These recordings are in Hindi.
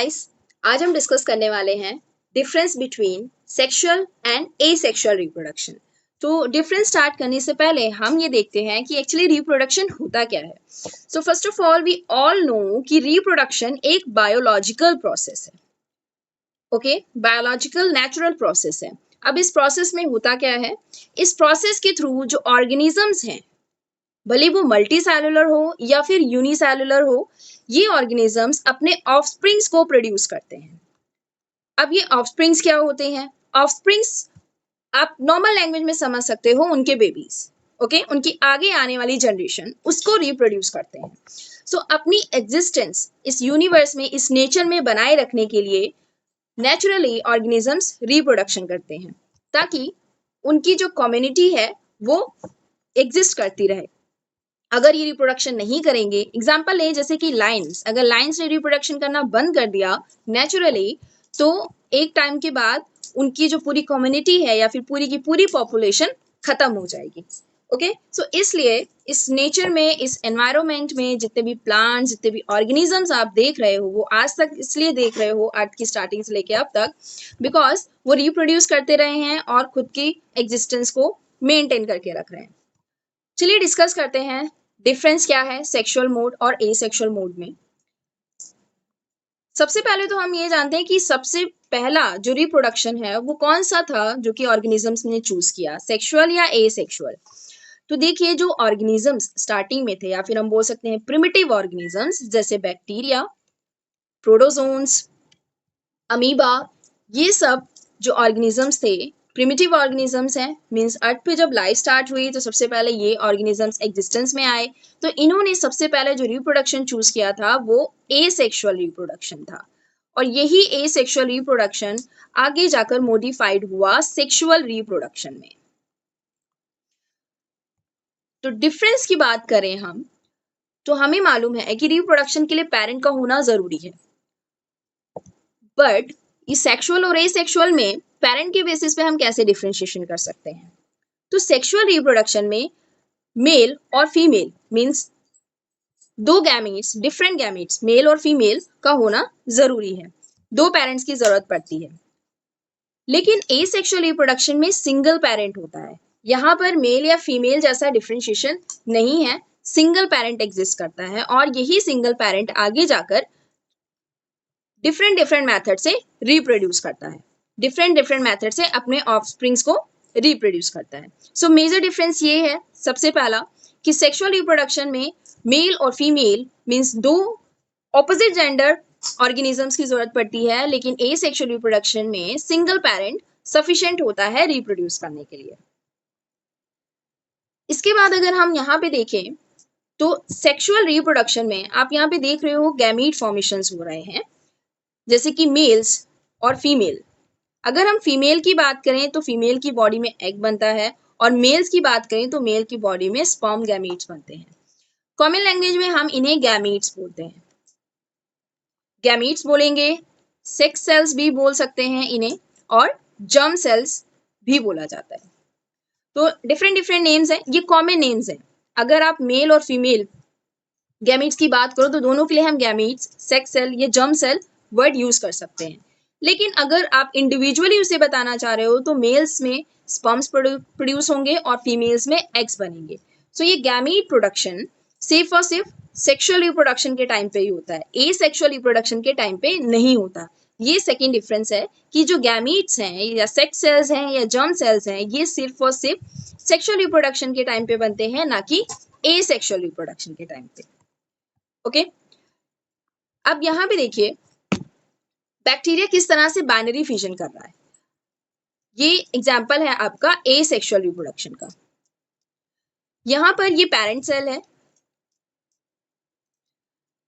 गाइस, आज हम डिस्कस करने वाले हैं difference between sexual and asexual reproduction. तो डिफरेंस स्टार्ट करने से पहले हम ये देखते हैं कि एक्चुअली रिप्रोडक्शन होता क्या है। So first of all we all know कि रिप्रोडक्शन एक बायोलॉजिकल प्रोसेस है। ओके, बायोलॉजिकल नेचुरल प्रोसेस है। अब इस प्रोसेस में होता क्या है, इस प्रोसेस के थ्रू जो ऑर्गेनिजम्स हैं, भले वो मल्टी सेलुलर हो या फिर यूनिसेलुलर हो, ये ऑर्गेनिजम्स अपने ऑफस्प्रिंग्स को प्रोड्यूस करते हैं। अब ये ऑफस्प्रिंग्स क्या होते हैं? ऑफस्प्रिंग्स आप नॉर्मल लैंग्वेज में समझ सकते हो, उनके बेबीज, ओके, उनकी आगे आने वाली जनरेशन उसको रिप्रोड्यूस करते हैं। सो अपनी एग्जिस्टेंस इस यूनिवर्स में, इस नेचर में बनाए रखने के लिए नेचुरली ऑर्गेनिजम्स रिप्रोडक्शन करते हैं ताकि उनकी जो कम्युनिटी है वो एग्जिस्ट करती रहे। अगर ये रिप्रोडक्शन नहीं करेंगे, एग्जाम्पल ले जैसे कि लाइन्स, अगर लाइन्स ने रिप्रोडक्शन करना बंद कर दिया नेचुरली, तो एक टाइम के बाद उनकी जो पूरी कम्युनिटी है या फिर पूरी की पूरी पॉपुलेशन खत्म हो जाएगी। ओके, सो इसलिए इस नेचर में, इस एनवायरमेंट में जितने भी प्लांट्स, जितने भी ऑर्गेनिजम्स आप देख रहे हो, वो आज तक इसलिए देख रहे हो अर्थ की स्टार्टिंग से लेके अब तक, बिकॉज वो रिप्रोड्यूस करते रहे हैं और खुद की एग्जिस्टेंस को मेंटेन करके रख रहे हैं। चलिए डिस्कस करते हैं डिफरेंस क्या है सेक्सुअल मोड और एसेक्सुअल मोड में। सबसे पहले तो हम ये जानते हैं कि सबसे पहला जो रिप्रोडक्शन है वो कौन सा था जो कि ऑर्गेनिजम्स ने चूज किया, सेक्सुअल या एसेक्सुअल। तो देखिए, जो ऑर्गेनिजम्स स्टार्टिंग में थे, या फिर हम बोल सकते हैं प्रिमिटिव ऑर्गेनिजम्स, जैसे बैक्टीरिया, प्रोटोजोन्स, अमीबा, ये सब जो ऑर्गेनिजम्स थे प्रिमिटिव ऑर्गेनिजम्स हैं। मींस अर्थ पे जब लाइफ स्टार्ट हुई तो सबसे पहले ये ऑर्गेनिजम्स एग्जिस्टेंस में आए, तो इन्होंने सबसे पहले जो रिप्रोडक्शन चूज किया था वो एसेक्सुअल रिप्रोडक्शन था, और यही एसेक्सुअल रिप्रोडक्शन आगे जाकर मॉडिफाइड हुआ सेक्सुअल रिप्रोडक्शन में। तो डिफरेंस की बात करें हम, तो हमें मालूम है कि रिप्रोडक्शन के लिए पेरेंट का होना जरूरी है, बट इस सेक्सुअल और एसेक्सुअल में पेरेंट के बेसिस पे हम कैसे डिफरेंशिएशन कर सकते हैं। तो सेक्सुअल रिप्रोडक्शन में मेल और फीमेल मींस दो गैमेट्स, डिफरेंट गैमेट्स, मेल और फीमेल का होना जरूरी है, दो पेरेंट्स की जरूरत पड़ती है। लेकिन एसेक्सुअल रिप्रोडक्शन में सिंगल पेरेंट होता है, यहाँ पर मेल या फीमेल जैसा डिफरेंशिएशन नहीं है, सिंगल पेरेंट एग्जिस्ट करता है, और यही सिंगल पेरेंट आगे जाकर डिफरेंट डिफरेंट मेथड से रिप्रोड्यूस करता है, डिफरेंट डिफरेंट मेथड से अपने ऑफस्प्रिंग्स को रिप्रोड्यूस करता है। सो मेजर डिफरेंस ये है सबसे पहला कि सेक्सुअल रिप्रोडक्शन में मेल और फीमेल मींस दो ऑपोजिट जेंडर ऑर्गेनिजम्स की जरूरत पड़ती है, लेकिन एसेक्सुअल रिप्रोडक्शन में सिंगल पेरेंट सफिशिएंट होता है रिप्रोड्यूस करने के लिए। इसके बाद अगर हम यहाँ पे देखें तो सेक्सुअल रिप्रोडक्शन में आप यहाँ पे देख रहे हो गैमीट फॉर्मेशंस हो रहे हैं, जैसे कि मेल्स और फीमेल। अगर हम फीमेल की बात करें तो फीमेल की बॉडी में एग बनता है, और मेल्स की बात करें तो मेल की बॉडी में स्पर्म गैमीट्स बनते हैं। कॉमन लैंग्वेज में हम इन्हें गैमीट्स बोलते हैं, गैमीट्स बोलेंगे, सेक्स सेल्स भी बोल सकते हैं इन्हें, और जर्म सेल्स भी बोला जाता है। तो डिफरेंट डिफरेंट नेम्स हैं, ये कॉमन नेम्स हैं। अगर आप मेल और फीमेल गैमीट्स की बात करो तो दोनों के लिए हम गैमीट्स, सेक्स सेल या जर्म सेल वर्ड यूज कर सकते हैं। लेकिन अगर आप इंडिविजुअली उसे बताना चाह रहे हो तो मेल्स में स्पर्म्स प्रोड्यूस होंगे और फीमेल्स में एग्स बनेंगे। सो ये गैमीट प्रोडक्शन सिर्फ और सिर्फ सेक्सुअल रिप्रोडक्शन के टाइम पे ही होता है, एसेक्सुअल रिप्रोडक्शन के टाइम पे नहीं होता। ये सेकेंड डिफरेंस है कि जो गैमीट्स हैं या सेक्स सेल्स हैं या जर्म सेल्स हैं, ये सिर्फ और सिर्फ सेक्सुअल रिप्रोडक्शन के टाइम पे बनते हैं, ना कि एसेक्सुअल रिप्रोडक्शन के टाइम पे। ओके, अब यहां पे देखिए बैक्टीरिया किस तरह से बाइनरी फिजन कर रहा है। ये एग्जांपल है आपका एसेक्सुअल रिप्रोडक्शन का। यहां पर ये पेरेंट सेल है,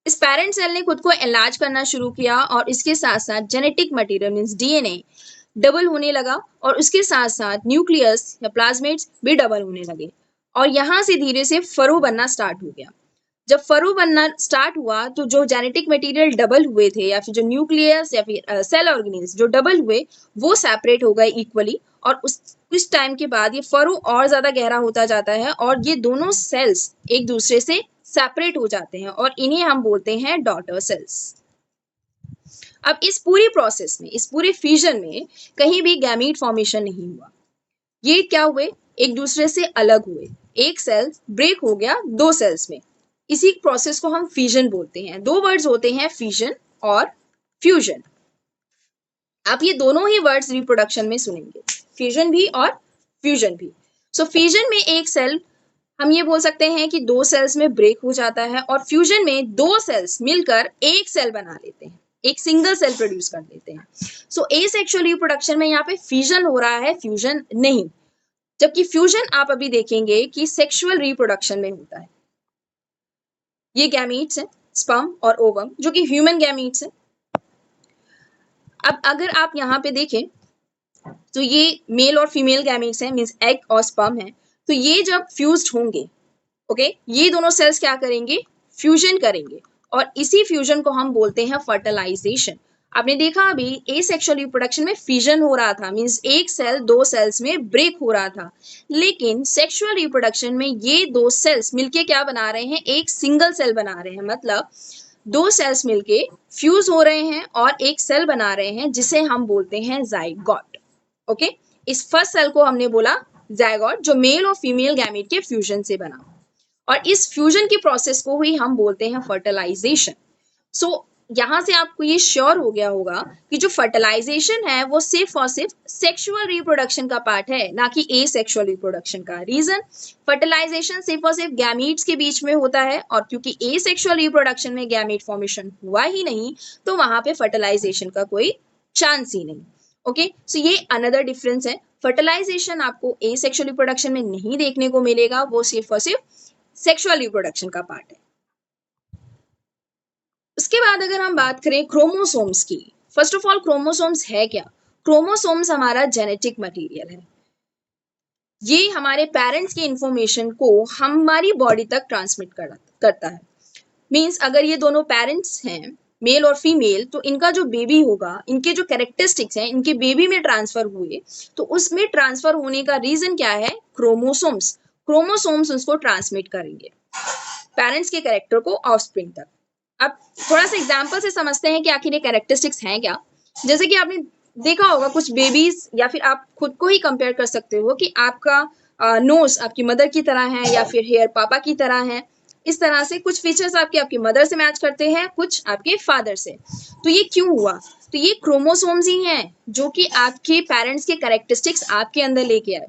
इस पेरेंट सेल ने खुद को एनलार्ज करना शुरू किया, और इसके साथ साथ genetic material means DNA double होने लगा, और उसके साथ साथ न्यूक्लियस या प्लाज्मिड्स भी डबल होने लगे, और यहां से धीरे से फरो बनना स्टार्ट हो गया। जब फरो बनना स्टार्ट हुआ तो जो जेनेटिक मटेरियल डबल हुए थे, या फिर जो न्यूक्लियस या फिर सेल ऑर्गेनिल्स जो डबल हुए, वो सेपरेट हो गए इक्वली, और उस टाइम के बाद ये फरो और ज्यादा गहरा होता जाता है, और ये दोनों सेल्स एक दूसरे से सेपरेट हो जाते हैं, और इन्हें हम बोलते हैं डॉटर सेल्स। अब इस पूरी प्रोसेस में, इस पूरे फ्यूजन में कहीं भी गैमीट फॉर्मेशन नहीं हुआ। ये क्या हुए, एक दूसरे से अलग हुए, एक सेल ब्रेक हो गया दो सेल्स में, इसी प्रोसेस को हम फ्यूजन बोलते हैं। दो वर्ड्स होते हैं, फ्यूजन और फ्यूजन। आप ये दोनों ही वर्ड्स रिप्रोडक्शन में सुनेंगे, फ्यूजन भी और फ्यूजन भी। सो फ्यूजन में एक सेल, हम ये बोल सकते हैं कि दो सेल्स में ब्रेक हो जाता है, और फ्यूजन में दो सेल्स मिलकर एक सेल बना लेते हैं, एक सिंगल सेल प्रोड्यूस कर देते हैं। सो एसेक्सुअल रिप्रोडक्शन में यहाँ पे फ्यूजन हो रहा है, फ्यूजन नहीं। जबकि फ्यूजन आप अभी देखेंगे कि सेक्सुअल रिप्रोडक्शन में होता है। ये गैमीट्स हैं, स्पर्म और ओवम, जो कि ह्यूमन गैमीट्स हैं। अब अगर आप यहाँ पे देखें तो ये मेल और फीमेल गैमीट्स हैं, मींस एग और स्पर्म है। तो ये जब फ्यूज्ड होंगे, ओके, ये दोनों सेल्स क्या करेंगे, फ्यूजन करेंगे, और इसी फ्यूजन को हम बोलते हैं फर्टिलाइजेशन। आपने देखा अभी एसेक्सुअल रिप्रोडक्शन में फ्यूजन हो रहा था, मींस एक सेल दो सेल्स में ब्रेक हो रहा था, लेकिन सेक्सुअल रिप्रोडक्शन में ये दो सेल्स मिलके क्या बना रहे हैं, एक सिंगल सेल बना रहे हैं। मतलब दो सेल्स मिलके फ्यूज हो रहे हैं और एक सेल बना रहे हैं, जिसे हम बोलते हैं जाइगोट। ओके, इस फर्स्ट सेल को हमने बोला जाइगोट, जो मेल और फीमेल गैमेट के फ्यूजन से बना, और इस फ्यूजन की प्रोसेस को ही हम बोलते हैं फर्टिलाइजेशन। सो यहां से आपको ये श्योर हो गया होगा कि जो फर्टिलाइजेशन है वो सिर्फ और सिर्फ सेक्सुअल रिप्रोडक्शन का पार्ट है, ना कि एसेक्सुअल रिप्रोडक्शन का। रीजन, फर्टिलाइजेशन सिर्फ और सिर्फ गैमीट्स के बीच में होता है, और क्योंकि एसेक्सुअल रिप्रोडक्शन में गैमीट फॉर्मेशन हुआ ही नहीं, तो वहां पे फर्टिलाइजेशन का कोई चांस ही नहीं। ओके, सो ये अनदर डिफरेंस है। फर्टिलाइजेशन आपको एसेक्सुअल रिप्रोडक्शन में नहीं देखने को मिलेगा, वो सिर्फ और सिर्फ सेक्सुअल रिप्रोडक्शन का पार्ट है। उसके बाद अगर हम बात करें क्रोमोसोम्स की, फर्स्ट ऑफ ऑल क्रोमोसोम्स है क्या? क्रोमोसोम्स हमारा जेनेटिक मटेरियल है। ये हमारे पेरेंट्स की इंफॉर्मेशन को हमारी बॉडी तक ट्रांसमिट करता है। मींस अगर ये दोनों पेरेंट्स हैं, मेल और फीमेल, तो इनका जो बेबी होगा, इनके जो कैरेक्टरिस्टिक्स हैं, इनके बेबी में ट्रांसफर हुए, तो उसमें ट्रांसफर होने का रीजन क्या है? क्रोमोसोम्स। क्रोमोसोम्स उसको ट्रांसमिट करेंगे पेरेंट्स के कैरेक्टर को ऑफस्प्रिंग तक। अब थोड़ा सा एग्जाम्पल से समझते हैं कि आखिर ये कैरेक्टरिस्टिक्स हैं क्या। जैसे कि आपने देखा होगा कुछ बेबीज, या फिर आप खुद को ही कंपेयर कर सकते हो कि आपका नोज आपकी मदर की तरह है, या फिर हेयर पापा की तरह है। इस तरह से कुछ फीचर्स आपकी मदर से मैच करते हैं, कुछ आपके फादर से। तो ये क्यों हुआ? तो ये क्रोमोसोम्स ही हैं जो कि आपके पेरेंट्स के कैरेक्टरिस्टिक्स आपके अंदर लेके आए,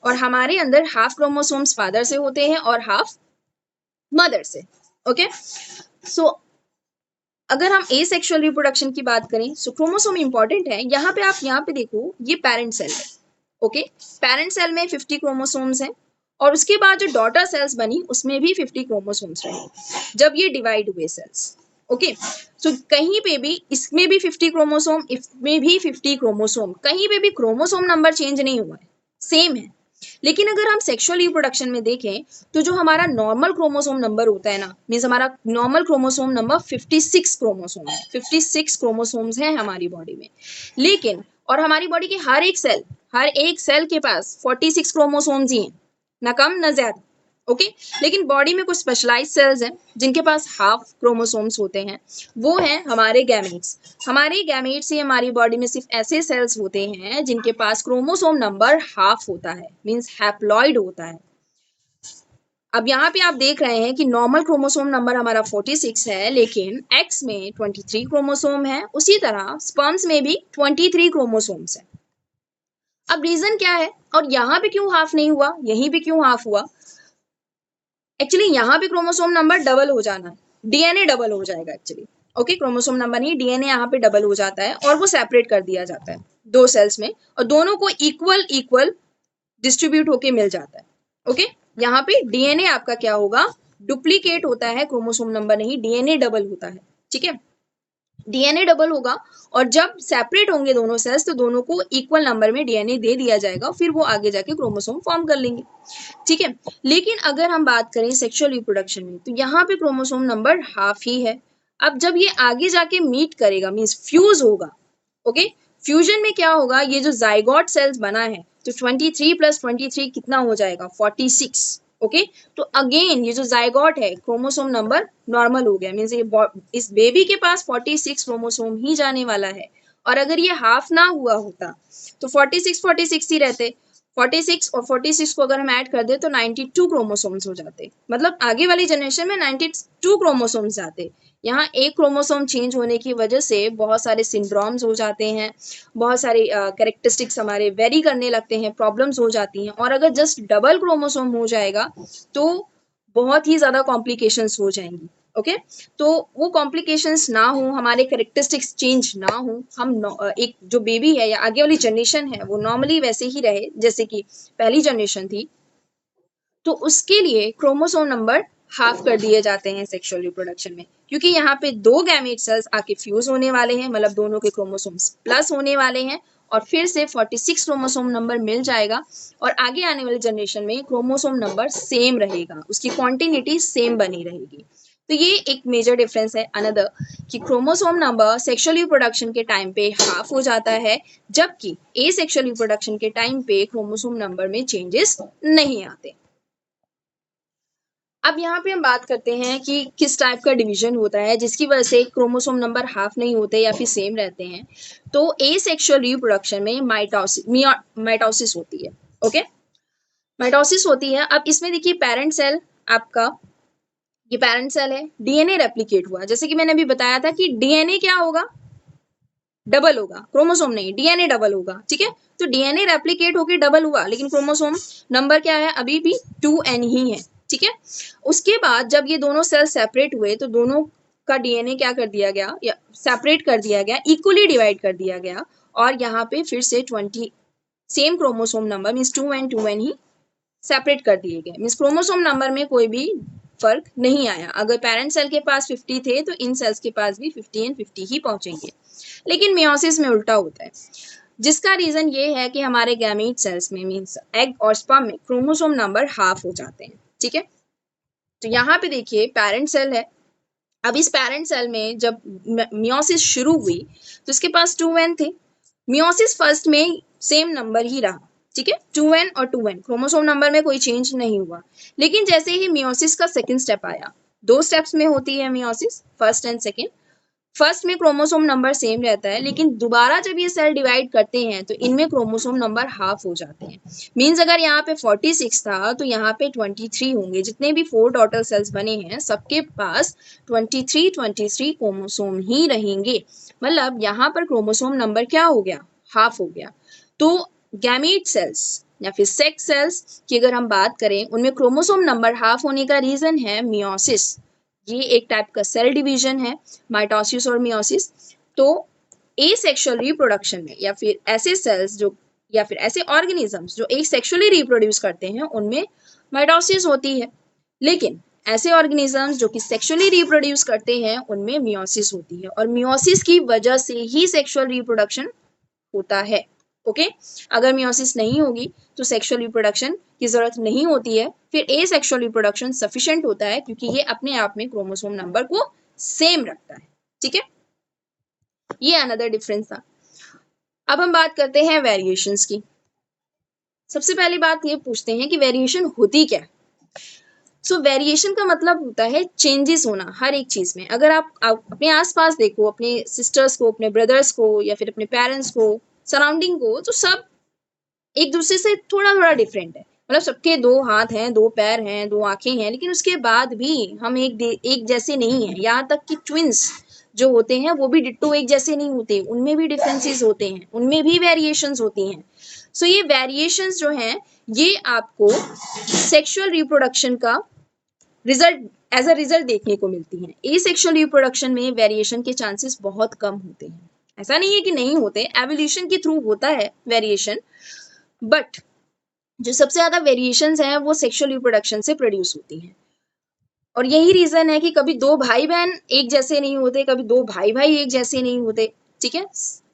और हमारे अंदर हाफ क्रोमोसोम्स फादर से होते हैं और हाफ मदर से। ओके, सो अगर हम एसेक्सुअल रिप्रोडक्शन की बात करें, सो क्रोमोसोम इंपॉर्टेंट है। यहाँ पे आप यहाँ पे देखो, ये पेरेंट सेल है। ओके, पेरेंट सेल में 50 क्रोमोसोम्स हैं, और उसके बाद जो डॉटर सेल्स बनी उसमें भी 50 क्रोमोसोम्स रहे जब ये डिवाइड हुए सेल्स। ओके, सो कहीं पे भी इसमें भी 50 क्रोमोसोम, इसमें भी 50 क्रोमोसोम, कहीं पे भी क्रोमोसोम नंबर चेंज नहीं हुआ है, सेम है। लेकिन अगर हम सेक्सुअल रिप्रोडक्शन में देखें, तो जो हमारा नॉर्मल क्रोमोसोम नंबर होता है ना, मींस हमारा नॉर्मल क्रोमोसोम नंबर 56 क्रोमोसोम है। 56 क्रोमोसोम्स हैं हमारी बॉडी में। लेकिन और हमारी बॉडी के हर एक सेल के पास 46 क्रोमोसोम्स ही हैं, ना कम ना ज्यादा। ओके, लेकिन बॉडी में कुछ स्पेशलाइज सेल्स हैं जिनके पास हाफ क्रोमोसोम्स होते हैं, वो हैं हमारे गैमेट्स। हमारे गैमेट्स से हमारी बॉडी में सिर्फ ऐसे सेल्स होते हैं जिनके पास क्रोमोसोम नंबर हाफ होता है, मींस हैप्लॉइड होता है। अब यहाँ पे आप देख रहे हैं कि नॉर्मल क्रोमोसोम नंबर हमारा 46 है, लेकिन एक्स में 23 क्रोमोसोम है, उसी तरह स्पर्म्स में भी 23 क्रोमोसोम्स है। अब रीजन क्या है, और यहाँ पे क्यों हाफ नहीं हुआ, यहीं पे क्यों हाफ हुआ? एक्चुअली यहाँ पे क्रोमोसोम नंबर डबल हो जाना है, डीएनए डबल हो जाएगा एक्चुअली। ओके, क्रोमोसोम नंबर नहीं, डीएनए यहाँ पे डबल हो जाता है, और वो सेपरेट कर दिया जाता है दो सेल्स में, और दोनों को इक्वल डिस्ट्रीब्यूट होके मिल जाता है। ओके, यहाँ पे डीएनए आपका क्या होगा, डुप्लीकेट होता है, क्रोमोसोम नंबर नहीं, डीएनए डबल होता है। ठीक है, डीएनए डबल होगा, और जब सेपरेट होंगे दोनों सेल्स, तो दोनों को इक्वल नंबर में डीएनए दे दिया जाएगा, फिर वो आगे जाके क्रोमोसोम फॉर्म कर लेंगे। ठीक है, लेकिन अगर हम बात करें सेक्सुअल रिप्रोडक्शन में, तो यहाँ पे क्रोमोसोम नंबर हाफ ही है। अब जब ये आगे जाके मीट करेगा, मीन्स फ्यूज होगा, ओके, फ्यूजन में क्या होगा, ये जो जाइगोट सेल्स बना है, तो 23 + 23 कितना हो जाएगा, 46। ओके। तो अगेन ये जो जाइगोट है क्रोमोसोम नंबर नॉर्मल हो गया, मीन्स ये इस बेबी के पास 46 क्रोमोसोम ही जाने वाला है। और अगर ये हाफ ना हुआ होता तो 46 ही रहते। 46 और 46 को अगर हम ऐड कर दे तो 92 क्रोमोसोम्स हो जाते, मतलब आगे वाली जनरेशन में 92 क्रोमोसोम्स आते। यहाँ एक क्रोमोसोम चेंज होने की वजह से बहुत सारे सिंड्रोम्स हो जाते हैं, बहुत सारे कैरेक्टरिस्टिक्स हमारे वेरी करने लगते हैं, प्रॉब्लम्स हो जाती हैं। और अगर जस्ट डबल क्रोमोसोम हो जाएगा तो बहुत ही ज्यादा कॉम्प्लिकेशंस हो जाएंगी। ओके, तो वो कॉम्प्लिकेशंस ना हो, हमारे कैरेक्टरिस्टिक्स चेंज ना हो, हम एक जो बेबी है या आगे वाली जनरेशन है वो नॉर्मली वैसे ही रहे जैसे कि पहली जनरेशन थी, तो उसके लिए क्रोमोसोम नंबर हाफ कर दिए जाते हैं सेक्सुअल रिप्रोडक्शन में, क्योंकि यहाँ पे दो गैमेट सेल्स आके फ्यूज होने वाले हैं, मतलब दोनों के क्रोमोसोम्स प्लस होने वाले हैं और फिर से 46 क्रोमोसोम नंबर मिल जाएगा। और आगे आने वाली जनरेशन में क्रोमोसोम नंबर सेम रहेगा, उसकी कॉन्टिन्यूटी सेम बनी रहेगी। तो ये एक मेजर डिफरेंस है अनदर, कि क्रोमोसोम नंबर सेक्सुअल रिप्रोडक्शन के टाइम पे हाफ हो जाता है, जबकि ए सेक्सुअल रिप्रोडक्शन के टाइम पे क्रोमोसोम नंबर में चेंजेस नहीं आते। अब यहाँ पे हम बात करते हैं कि किस टाइप का डिवीजन होता है जिसकी वजह से क्रोमोसोम नंबर हाफ नहीं होते या फिर सेम रहते हैं। तो ए सेक्सुअल रिप्रोडक्शन में माइटोसिस होती है। ओके, माइटोसिस होती है। अब इसमें देखिए पेरेंट सेल आपका, ये पेरेंट सेल है, डीएनए रेप्लिकेट हुआ, जैसे कि मैंने अभी बताया था कि डीएनए क्या होगा, डबल होगा, क्रोमोसोम नहीं, डीएनए डबल होगा। ठीक है, तो डीएनए रेप्लिकेट होकर डबल हुआ, लेकिन क्रोमोसोम नंबर क्या है, अभी भी 2n ही है। ठीक है, उसके बाद जब ये दोनों सेल सेपरेट हुए तो दोनों का डीएनए क्या कर दिया गया, या सेपरेट कर दिया गया, इक्वली डिवाइड कर दिया गया, और यहाँ पे फिर से 20 same chromosome number means 2n ही सेपरेट कर दिए गए, मीन्स क्रोमोसोम नंबर में कोई भी फर्क नहीं आया। अगर पेरेंट सेल के पास 50 थे तो इन सेल्स के पास भी 50 एंड 50 ही पहुंचेंगे। लेकिन मियोसिस में उल्टा होता है, जिसका रीजन ये है कि हमारे गैमीट सेल्स में मीन्स एग और स्पर्म में क्रोमोसोम नंबर हाफ हो जाते हैं। ठीक है, तो यहाँ पे देखिए पेरेंट सेल है। अब इस पेरेंट सेल में जब मियोसिस शुरू हुई तो इसके पास 2n थे, मियोसिस फर्स्ट में सेम नंबर ही रहा। ठीक है, 2n और 2n क्रोमोसोम नंबर में कोई चेंज नहीं हुआ। लेकिन जैसे ही मियोसिस का सेकंड स्टेप आया, दो स्टेप्स में होती है meiosis, first and second. First में क्रोमोसोम नंबर सेम रहता है, लेकिन दोबारा जब ये सेल डिवाइड करते हैं तो इनमें क्रोमोसोम नंबर हाफ हो जाते हैं। मींस अगर यहाँ पे 46 था तो यहाँ पे 23 होंगे। जितने भी 4 डॉटर सेल्स बने हैं सबके पास 23 क्रोमोसोम ही रहेंगे, मतलब यहाँ पर क्रोमोसोम नंबर क्या हो गया, हाफ हो गया। तो गैमीट सेल्स या फिर सेक्स सेल्स की अगर हम बात करें, उनमें क्रोमोसोम नंबर हाफ होने का रीजन है मियोसिस। ये एक टाइप का सेल डिवीजन है, माइटोसिस और मियोसिस। तो एसेक्सुअल रिप्रोडक्शन में या फिर ऐसे सेल्स जो या फिर ऐसे ऑर्गेनिजम्स जो एक सेक्सुअली रिप्रोड्यूस करते हैं उनमें माइटोसिस होती है, लेकिन ऐसे ऑर्गेनिजम्स जो कि सेक्सुअली रिप्रोड्यूस करते हैं उनमें मियोसिस होती है, और मियोसिस की वजह से ही सेक्सुअल रिप्रोडक्शन होता है। ओके, अगर मियोसिस नहीं होगी तो सेक्सुअल रिप्रोडक्शन की जरूरत नहीं होती है, फिर ए सेक्सुअल रिप्रोडक्शन सफिशिएंट होता है क्योंकि ये अपने आप में क्रोमोसोम नंबर को सेम रखता है। ठीक है, ये अनदर डिफरेंस था। अब हम बात करते हैं वेरिएशंस की। सबसे पहली बात ये पूछते हैं कि वेरिएशन होती क्या है। सो वेरिएशन का मतलब होता है चेंजेस होना हर एक चीज में। अगर आप अपने आसपास देखो, अपने सिस्टर्स को, अपने ब्रदर्स को या फिर अपने पेरेंट्स को, सराउंडिंग को, तो सब एक दूसरे से थोड़ा थोड़ा डिफरेंट है। मतलब सबके दो हाथ हैं, दो पैर हैं, दो आंखें हैं, लेकिन उसके बाद भी हम एक जैसे नहीं हैं। यहाँ तक कि ट्विंस जो होते हैं वो भी डिट्टो एक जैसे नहीं होते, उनमें भी डिफरेंसेस होते हैं, उनमें भी वेरिएशंस होती हैं। सो ये वेरिएशंस जो हैं ये आपको सेक्सुअल रिप्रोडक्शन का रिजल्ट एज अ रिजल्ट देखने को मिलती हैं। एसेक्सुअल रिप्रोडक्शन में वेरिएशन के चांसेस बहुत कम होते हैं। ऐसा नहीं है कि नहीं होते, एवोल्यूशन के थ्रू होता है वेरिएशन, बट जो सबसे ज्यादा वेरिएशंस हैं वो सेक्सुअल रिप्रोडक्शन से प्रोड्यूस होती हैं। और यही रीजन है कि कभी दो भाई बहन एक जैसे नहीं होते, कभी दो भाई भाई एक जैसे नहीं होते। ठीक है,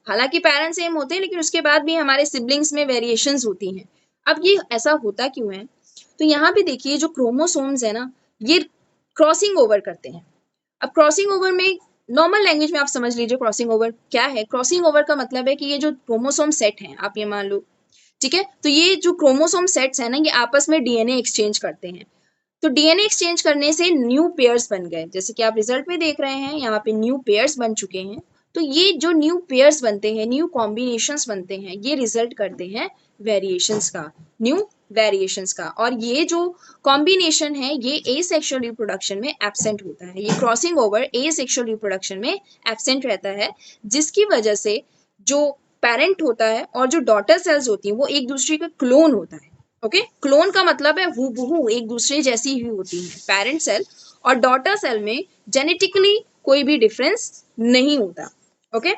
हालांकि पेरेंट्स सेम होते हैं लेकिन उसके बाद भी हमारे सिबलिंग्स में वेरिएशंस होती हैं। अब ये ऐसा होता क्यों है, तो यहाँ पे देखिए जो क्रोमोसोम्स है ना, ये क्रॉसिंग ओवर करते हैं। अब क्रॉसिंग ओवर में नॉर्मल लैंग्वेज में आप समझ लीजिए क्रॉसिंग ओवर क्या है। क्रॉसिंग ओवर का मतलब है कि ये जो क्रोमोसोम सेट हैं, आप ये मान लो, ठीक है, तो ये जो क्रोमोसोम सेट्स है ना, ये आपस में डीएनए एक्सचेंज करते हैं। तो डीएनए एक्सचेंज करने से न्यू पेयर्स बन गए, जैसे कि आप रिजल्ट में देख रहे हैं यहाँ पे न्यू पेयर्स बन चुके हैं। तो ये जो न्यू पेयर्स बनते हैं, न्यू कॉम्बिनेशंस बनते हैं, ये रिजल्ट करते हैं वेरिएशंस का, न्यू वेरिएशंस का। और ये जो कॉम्बिनेशन है ये एसेक्सुअल रिप्रोडक्शन में एब्सेंट होता है, ये क्रॉसिंग ओवर एसेक्सुअल रिप्रोडक्शन में एब्सेंट रहता है, जिसकी वजह से जो पेरेंट होता है और जो डॉटर सेल्स होती हैं वो एक दूसरे का क्लोन होता है। ओके, क्लोन का मतलब है हूबहू एक दूसरे जैसी ही होती है। पेरेंट सेल और डॉटर सेल में जेनेटिकली कोई भी डिफरेंस नहीं होता। ओके,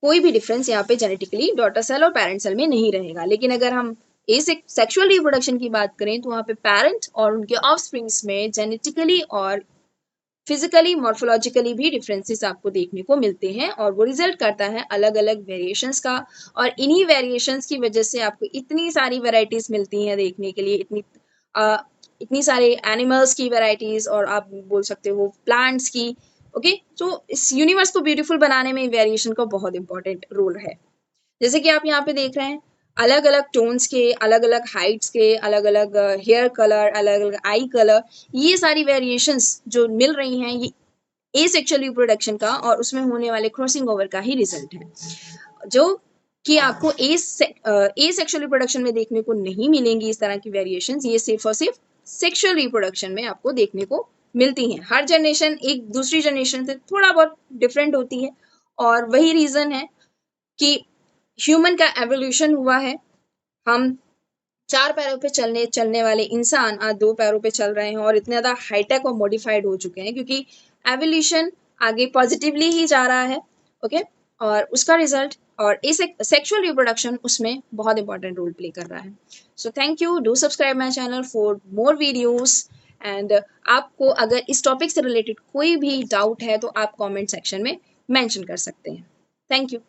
कोई भी डिफरेंस यहाँ पे जेनेटिकली डॉटर सेल और पेरेंट सेल में नहीं रहेगा। लेकिन अगर हम सेक्सुअल रिप्रोडक्शन की बात करें तो वहाँ पे पेरेंट और उनके ऑफस्प्रिंग्स में जेनेटिकली और फिजिकली मॉर्फोलॉजिकली भी डिफरेंसेस आपको देखने को मिलते हैं, और वो रिजल्ट करता है अलग अलग वेरिएशंस का। और इन्हीं वेरिएशंस की वजह से आपको इतनी सारी वेराइटीज मिलती हैं देखने के लिए, इतनी सारे एनिमल्स की वेराइटीज, और आप बोल सकते हो प्लांट्स की। ओके, तो इस यूनिवर्स को ब्यूटीफुल बनाने में वेरिएशन का बहुत इंपॉर्टेंट रोल है। जैसे कि आप यहाँ पे देख रहे हैं अलग अलग टोन्स के, अलग अलग हाइट्स के, अलग अलग हेयर कलर, अलग अलग आई कलर, ये सारी वेरिएशंस जो मिल रही हैं ये एसेक्सुअल रिप्रोडक्शन का और उसमें होने वाले क्रॉसिंग ओवर का ही रिजल्ट है, जो कि आपको एसेक्सुअल रिप्रोडक्शन में देखने को नहीं मिलेंगी। इस तरह की वेरिएशंस ये सिर्फ और सिर्फ सेक्सुअल रिप्रोडक्शन में आपको देखने को मिलती हैं। हर जनरेशन एक दूसरी जनरेशन से थोड़ा बहुत डिफरेंट होती है, और वही रीजन है कि ह्यूमन का एवोल्यूशन हुआ है। हम 4 पैरों पे चलने वाले इंसान आज 2 पैरों पे चल रहे हैं और इतने ज़्यादा हाईटेक और मॉडिफाइड हो चुके हैं क्योंकि एवोल्यूशन आगे पॉजिटिवली ही जा रहा है। ओके, और उसका रिजल्ट और इस सेक्सुअल रिप्रोडक्शन उसमें बहुत इंपॉर्टेंट रोल प्ले कर रहा है। So thank you, do subscribe my channel for more videos. And आपको अगर इस टॉपिक से रिलेटेड कोई भी डाउट है तो आप कॉमेंट सेक्शन में मेंशन कर सकते हैं। Thank you.